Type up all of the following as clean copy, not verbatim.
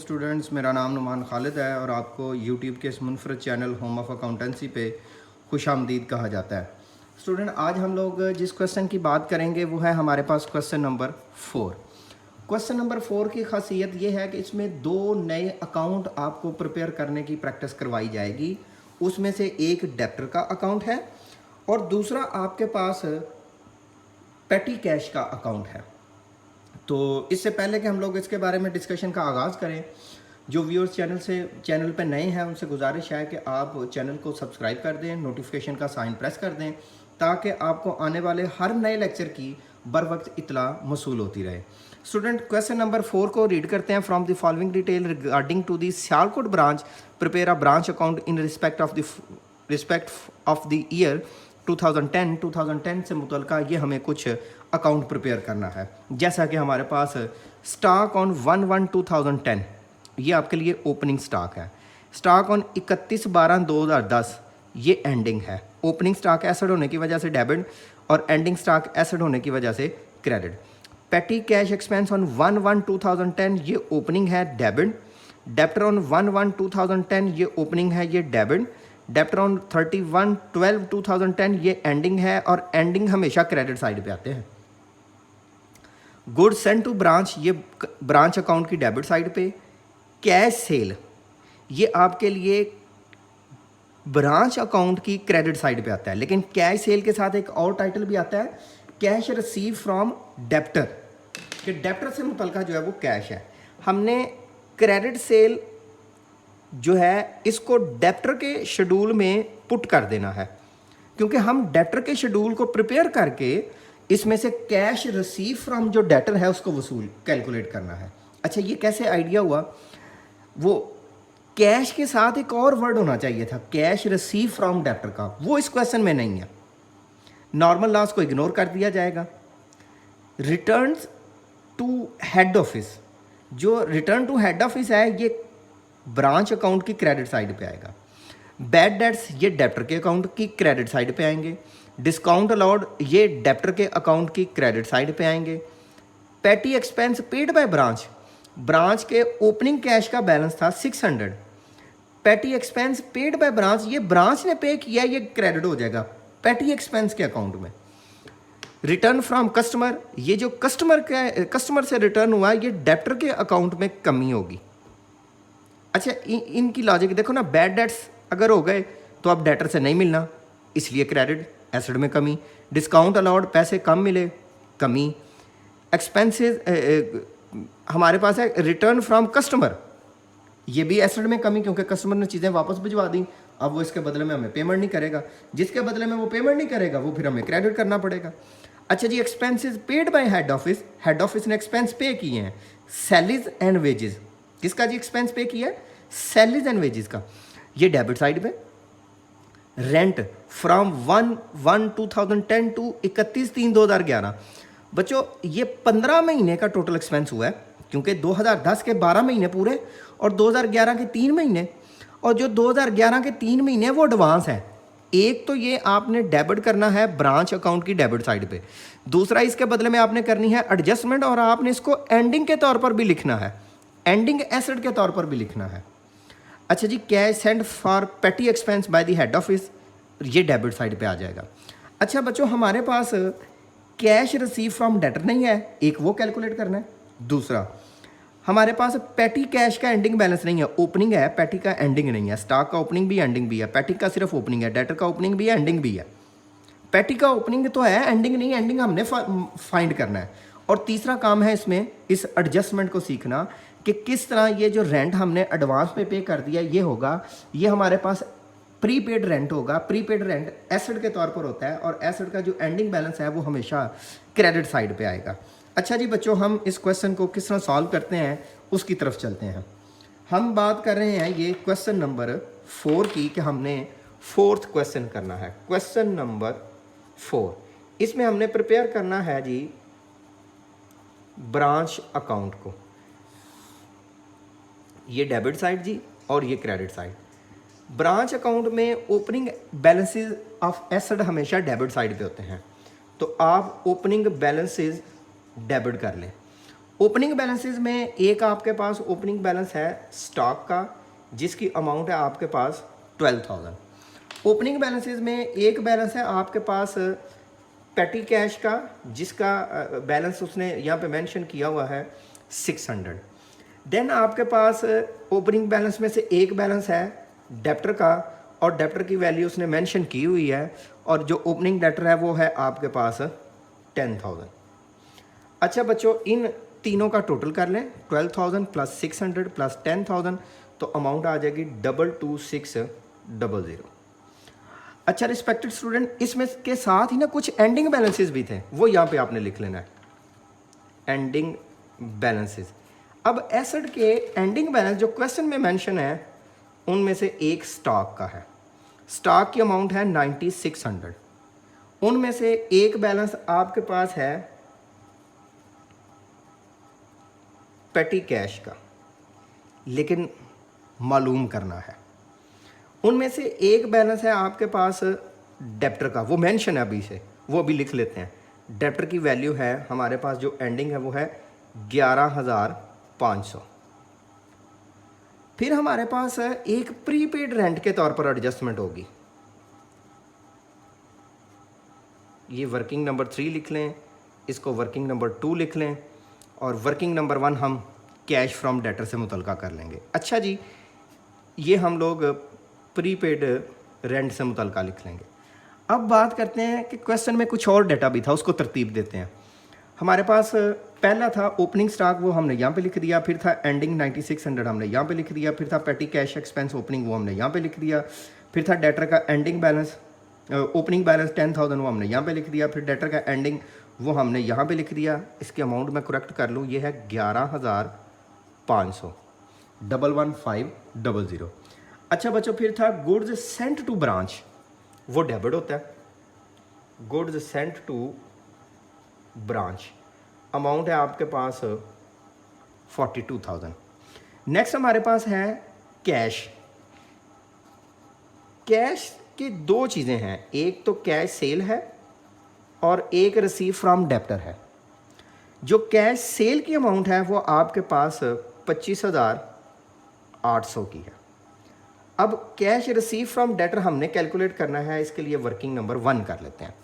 Students, मेरा नाम नुमान खालिद है और आपको यूट्यूब के इस मुनफरद चैनल होम ऑफ अकाउंटेंसी पे खुशामदीद कहा जाता है। स्टूडेंट, आज हम लोग जिस क्वेश्चन की बात करेंगे वो है हमारे पास क्वेश्चन नंबर 4। क्वेश्चन नंबर 4 की खासियत ये है कि इसमें दो नए अकाउंट आपको प्रिपेयर करने की प्रैक्टिस करवाई जाएगी। उसमें से एक डेब्टर का अकाउंट है और दूसरा आपके पास पेटी कैश का अकाउंट है। तो इससे पहले कि हम लोग इसके बारे में डिस्कशन का आगाज़ करें, जो व्यूअर्स चैनल पर नए हैं उनसे गुजारिश है कि आप चैनल को सब्सक्राइब कर दें, नोटिफिकेशन का साइन प्रेस कर दें ताकि आपको आने वाले हर नए लेक्चर की बर वक्त इतला मसूल होती रहे। स्टूडेंट, क्वेश्चन नंबर 4 को रीड करते हैं। From the following detail regarding to the Sialkot branch, prepare a branch account in respect of the year 2010 से मुतल्लिका ये हमें कुछ अकाउंट प्रिपेयर करना है। जैसा कि हमारे पास स्टॉक ऑन 1/1/2010 ये आपके लिए ओपनिंग स्टॉक है। स्टॉक ऑन 31/12/2010 ये एंडिंग है। ओपनिंग स्टॉक एसेट होने की वजह से डेबिट और एंडिंग स्टॉक एसेट होने की वजह से क्रेडिट। पेटी कैश एक्सपेंस ऑन 1/1/2010 ये ओपनिंग है, डेबिट। डेब्टर ऑन 1/1/2010 ये ओपनिंग है, ये डेबिट। डेब्टर ऑन 31/12/2010 ये एंडिंग है और एंडिंग हमेशा क्रेडिट साइड पे आते हैं। गुड्स सेंड टू ब्रांच ये ब्रांच अकाउंट की डेबिट साइड पे। कैश सेल ये आपके लिए ब्रांच अकाउंट की क्रेडिट साइड पे आता है, लेकिन कैश सेल के साथ एक और टाइटल भी आता है, कैश रिसीव फ्रॉम डेब्टर, कि डेब्टर से मुतल्लिका जो है वो कैश है। हमने क्रेडिट सेल जो है इसको डेब्टर के शेड्यूल में पुट कर देना है, क्योंकि हम डेब्टर के शेड्यूल को प्रिपेयर करके इसमें से कैश रिसीव फ्रॉम जो डेब्टर है उसको वसूल कैलकुलेट करना है। अच्छा, ये कैसे आइडिया हुआ? वो कैश के साथ एक और वर्ड होना चाहिए था, कैश रिसीव फ्रॉम डेब्टर का, वो इस क्वेश्चन में नहीं है। नॉर्मल लॉस को इग्नोर कर दिया जाएगा। रिटर्न्स टू हेड ऑफिस, जो रिटर्न टू हेड ऑफिस है ये ब्रांच अकाउंट की क्रेडिट साइड पे आएगा। बैड डेट्स ये डेब्टर के अकाउंट की क्रेडिट साइड पे आएंगे। डिस्काउंट अलाउड ये डेब्टर के अकाउंट की क्रेडिट साइड पे आएंगे। पेटी expense paid by branch, branch के ओपनिंग कैश का बैलेंस था 600। पेटी एक्सपेंस पेड बाय ब्रांच ये ब्रांच ने पे किया, ये क्रेडिट हो जाएगा पेटी एक्सपेंस के अकाउंट में। रिटर्न फ्रॉम कस्टमर ये जो कस्टमर से रिटर्न हुआ ये डेब्टर के अकाउंट में कमी होगी। अच्छा, इनकी लॉजिक देखो ना, बैड डेट्स अगर हो गए तो अब डेटर से नहीं मिलना, इसलिए क्रेडिट, एसेट में कमी। डिस्काउंट अलाउड पैसे कम मिले, कमी। एक्सपेंसेस हमारे पास है रिटर्न फ्रॉम कस्टमर, ये भी एसेट में कमी, क्योंकि कस्टमर ने चीज़ें वापस भिजवा दी, अब वो इसके बदले में हमें पेमेंट नहीं करेगा, जिसके बदले में वो पेमेंट नहीं करेगा वो फिर हमें क्रेडिट करना पड़ेगा। अच्छा जी, expenses paid by head office, head office ने एक्सपेंस पे किए हैं। सैलरीज एंड वेजेस, किसका जी एक्सपेंस पे किया है? सैलरीज एंड वेजेस का, ये डेबिट साइड पे। रेंट फ्रॉम 1/1/2010 टू 31/3/2011, बच्चों ये 15 महीने का टोटल एक्सपेंस हुआ है, क्योंकि 2010 के 12 महीने पूरे और 2011 के 3 महीने, और जो 2011 के 3 महीने वो एडवांस है। एक तो ये आपने डेबिट करना है ब्रांच अकाउंट की डेबिट साइड पे, दूसरा इसके बदले में आपने करनी है एडजस्टमेंट, और आपने इसको एंडिंग के तौर पर भी लिखना है, एंडिंग एसेट के तौर पर भी लिखना है। अच्छा जी, cash send for petty expense by the head office ये डेबिट साइड पे आ जाएगा। अच्छा बच्चों, हमारे पास कैश रिसीव फ्रॉम डेटर नहीं है, एक वो कैलकुलेट करना है। दूसरा, हमारे पास पेटी कैश का एंडिंग बैलेंस नहीं है, ओपनिंग है, पेटी का एंडिंग नहीं है। स्टॉक का ओपनिंग भी एंडिंग भी है, पेटी का सिर्फ ओपनिंग है, डेटर का ओपनिंग भी है, एंडिंग भी है। पेटी का ओपनिंग तो है, एंडिंग नहीं, एंडिंग हमने फाइंड करना है। और तीसरा काम है इसमें इस एडजस्टमेंट को सीखना कि किस तरह ये जो रेंट हमने एडवांस में पे कर दिया ये होगा, ये हमारे पास प्रीपेड रेंट होगा। प्रीपेड रेंट एसेट के तौर पर होता है और एसेट का जो एंडिंग बैलेंस है वो हमेशा क्रेडिट साइड पे आएगा। अच्छा जी बच्चों, हम इस क्वेश्चन को किस तरह सॉल्व करते हैं उसकी तरफ चलते हैं। हम बात कर रहे हैं ये क्वेश्चन नंबर 4 की, कि हमने 4th क्वेश्चन करना है। क्वेश्चन नंबर 4, इसमें हमने प्रिपेयर करना है जी ब्रांच अकाउंट को, ये डेबिट साइड जी और ये क्रेडिट साइड। ब्रांच अकाउंट में ओपनिंग बैलेंसेस ऑफ एसेट हमेशा डेबिट साइड पे होते हैं, तो आप ओपनिंग बैलेंसेस डेबिट कर लें। ओपनिंग बैलेंसेस में एक आपके पास ओपनिंग बैलेंस है स्टॉक का, जिसकी अमाउंट है आपके पास 12,000। ओपनिंग बैलेंसेस में एक बैलेंस है आपके पास पेटी कैश का, जिसका बैलेंस उसने यहाँ पे मेंशन किया हुआ है 600। देन आपके पास ओपनिंग बैलेंस में से एक बैलेंस है डेप्टर का, और डेप्टर की वैल्यू उसने मेंशन की हुई है, और जो ओपनिंग डेप्टर है वो है आपके पास 10,000। अच्छा बच्चों, इन तीनों का टोटल कर लें, 12,000 प्लस 600 प्लस 10,000, तो अमाउंट आ जाएगी 22,600। अच्छा रिस्पेक्टेड स्टूडेंट, इसमें के साथ ही ना कुछ एंडिंग बैलेंसेस भी थे, वो यहाँ पे आपने लिख लेना है, एंडिंग बैलेंसेस। अब एसेट के एंडिंग बैलेंस जो क्वेश्चन में मेंशन है, उनमें से एक स्टॉक का है। स्टॉक की अमाउंट है 9600। उनमें से एक बैलेंस आपके पास है पेटी कैश का, लेकिन मालूम करना है। उनमें से एक बैलेंस है आपके पास डेप्टर का, वो मेंशन है अभी से, वो अभी लिख लेते हैं। डेप्टर की वैल्यू है हमारे पास, जो एंडिंग है वो है 11,500। फिर हमारे पास एक प्रीपेड रेंट के तौर पर एडजस्टमेंट होगी, ये वर्किंग नंबर 3 लिख लें, इसको वर्किंग नंबर 2 लिख लें, और वर्किंग नंबर 1 हम कैश फ्रॉम डेटर से मुतलका कर लेंगे। अच्छा जी, ये हम लोग प्रीपेड रेंट से मुतलका लिख लेंगे। अब बात करते हैं कि क्वेश्चन में कुछ और डेटा भी था, उसको तरतीब देते हैं। हमारे पास पहला था ओपनिंग स्टॉक, वो हमने यहाँ पे लिख दिया। फिर था एंडिंग 9600, हमने यहाँ पे लिख दिया। फिर था पेटी कैश एक्सपेंस ओपनिंग, वो हमने यहाँ पे लिख दिया। फिर था डेटर का एंडिंग बैलेंस, ओपनिंग बैलेंस 10,000, वो हमने यहाँ पे लिख दिया। फिर डेटर का एंडिंग वो हमने यहाँ पे लिख दिया। इसके अमाउंट मैं करेक्ट कर लूँ, ये है 11,500, 11500। अच्छा बच्चों, फिर था गुड्स सेंट टू ब्रांच, वो डेबिट होता है। Goods sent to branch amount है आपके पास 42,000। नेक्स्ट हमारे पास है कैश। कैश की दो चीज़ें हैं, एक तो कैश सेल है और एक रिसीव फ्रॉम डेप्टर है। जो कैश सेल की अमाउंट है वो आपके पास 25,800 की है। अब कैश रिसीव फ्रॉम डेटर हमने कैलकुलेट करना है, इसके लिए वर्किंग नंबर 1 कर लेते हैं।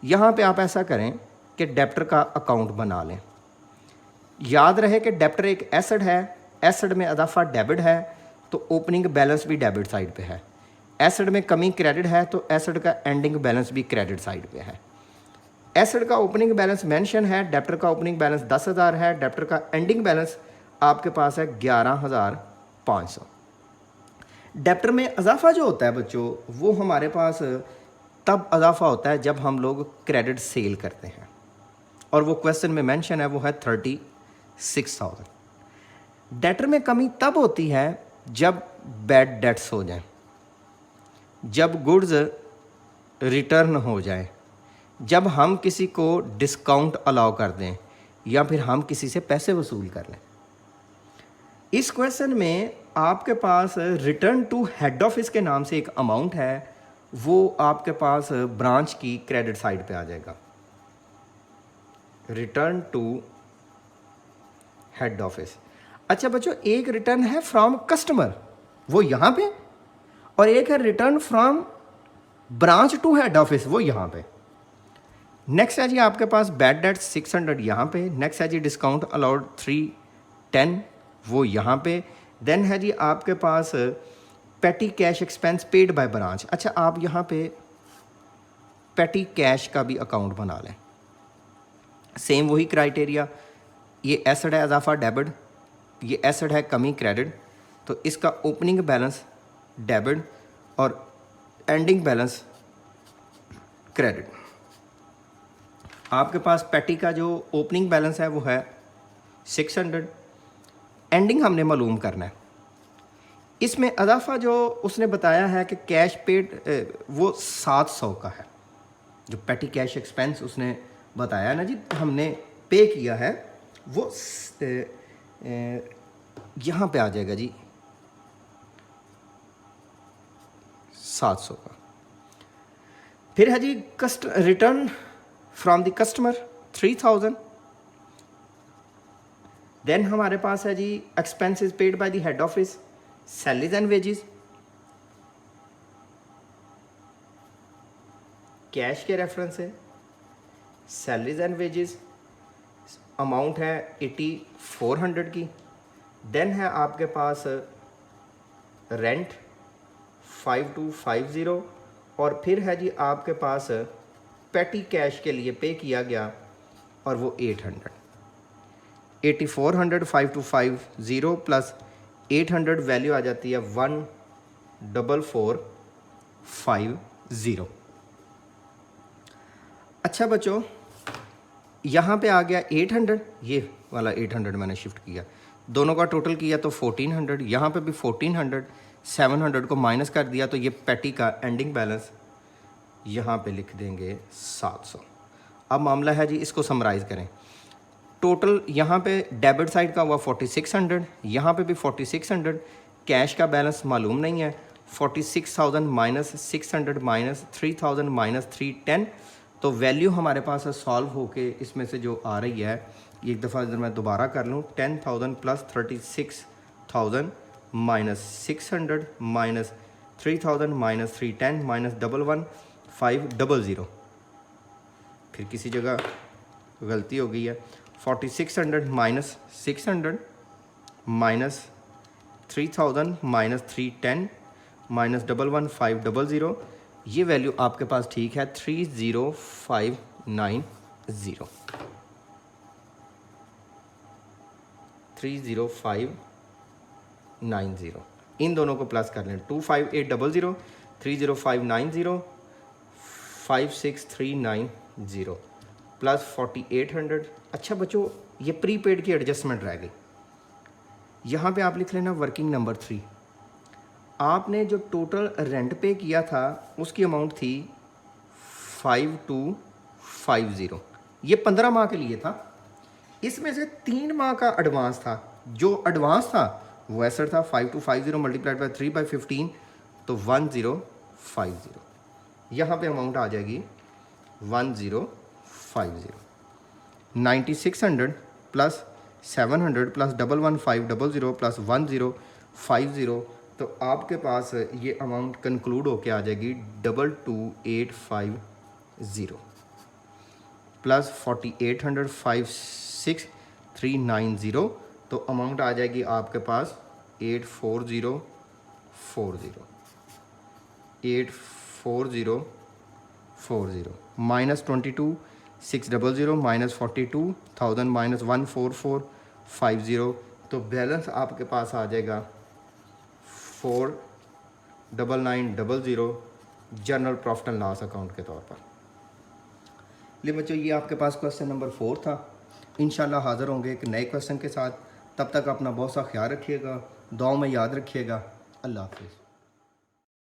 यहाँ पे आप ऐसा करें कि डेप्टर का अकाउंट बना लें। याद रहे कि डेप्टर एक एसेट है, एसेट में अदाफा डेबिट है, तो ओपनिंग बैलेंस भी डेबिट साइड पे है। एसेट में कमी क्रेडिट है, तो एसेट का एंडिंग बैलेंस भी क्रेडिट साइड पे है। एसेट का ओपनिंग बैलेंस मेंशन है, डेप्टर का ओपनिंग बैलेंस 10,000 है, डेप्टर का एंडिंग बैलेंस आपके पास है 11,500। डेप्टर में अजाफा जो होता है बच्चों, वो हमारे पास तब अजाफा होता है जब हम लोग क्रेडिट सेल करते हैं, और वो क्वेश्चन में मेंशन है, वो है 36,000। डेटर में कमी तब होती है जब बैड डेट्स हो जाएं, जब गुड्स रिटर्न हो जाए, जब हम किसी को डिस्काउंट अलाउ कर दें, या फिर हम किसी से पैसे वसूल कर लें। इस क्वेश्चन में आपके पास रिटर्न टू हेड ऑफिस के नाम से एक अमाउंट है, वो आपके पास ब्रांच की क्रेडिट साइड पे आ जाएगा। Return to head office. अच्छा बच्चों, एक रिटर्न है फ्रॉम कस्टमर, वो यहाँ पे, और एक है return from branch to head office, वो यहाँ पे। नेक्स्ट है जी आपके पास बैड डेट 600 यहाँ पे। नेक्स्ट है जी डिस्काउंट अलाउड 310, वो यहाँ पे। देन है जी आपके पास petty cash expense paid by branch. अच्छा, आप यहाँ पे पेटी कैश का भी अकाउंट बना लें, सेम वही क्राइटेरिया। ये एसेट है अजाफा डेबिट, ये एसेट है कमी क्रेडिट, तो इसका ओपनिंग बैलेंस डेबिट और एंडिंग बैलेंस क्रेडिट। आपके पास पेटी का जो ओपनिंग बैलेंस है वो है 600, एंडिंग हमने मालूम करना है। इसमें अदाफा जो उसने बताया है कि कैश पेड वो 700 का है। जो पेटी कैश एक्सपेंस उसने बताया ना जी, हमने पे किया है, वो यहाँ पे आ जाएगा जी 700 का। फिर है जी return from the customer 3000। Then हमारे पास है जी expenses paid by the head office, salaries and wages, cash के रेफरेंस है, सैलरीज एंड वेजेस अमाउंट है 8400 की। देन है आपके पास रेंट 5250 और फिर है जी आपके पास पेटी कैश के लिए पे किया गया और वो 800, 8400 5250 प्लस 800 वैल्यू आ जाती है 14450। अच्छा बच्चों, यहाँ पे आ गया 800, ये वाला 800 मैंने शिफ्ट किया, दोनों का टोटल किया तो 1400, यहाँ पे भी 1400, 700 को माइनस कर दिया तो ये पेटी का एंडिंग बैलेंस यहाँ पे लिख देंगे 700। अब मामला है जी, इसको समराइज़ करें। टोटल यहाँ पे डेबिट साइड का हुआ 4600, यहाँ पे भी 4600, कैश का बैलेंस मालूम नहीं है, 46,000 माइनस 600 माइनस 3000 माइनस 310, तो वैल्यू हमारे पास सॉल्व होके इसमें से जो आ रही है, एक दफ़ा इधर मैं दोबारा कर लूँ, 10,000 plus 36,000 minus 600 minus 3000 minus 310 minus 11500, फिर किसी जगह गलती हो गई है, 4600 माइनस 600 माइनस 3000 माइनस 310 माइनस 11500, ये वैल्यू आपके पास ठीक है 30590, 30590। इन दोनों को प्लस कर लें, 25800 30590 56390 प्लस 4800। अच्छा बच्चों, ये प्रीपेड की एडजस्टमेंट रह गई, यहाँ पे आप लिख लेना वर्किंग नंबर 3। आपने जो टोटल रेंट पे किया था उसकी अमाउंट थी 5250, ये 15 माह के लिए था, इसमें से 3 माह का एडवांस था। जो एडवांस था वो ऐसा था 5250 मल्टीप्लाइड बाई 3/15 तो 1050, यहाँ पे अमाउंट आ जाएगी 1050। 9600 प्लस 700 प्लस 11500 प्लस 1050, तो आपके पास ये अमाउंट कंक्लूड होके आ जाएगी 22850 प्लस 4800 56390, तो अमाउंट आ जाएगी आपके पास 84040 माइनस 22600 माइनस 42,000 माइनस 14450, तो बैलेंस आपके पास आ जाएगा 49900 general profit and loss account के तौर पर। ले बच्चों, ये आपके पास क्वेश्चन नंबर 4 था। इंशाल्लाह हाज़िर होंगे एक नए क्वेश्चन के साथ। तब तक अपना बहुत सा ख्याल रखिएगा, दुआओं में याद रखिएगा। अल्लाह हाफ़िज़।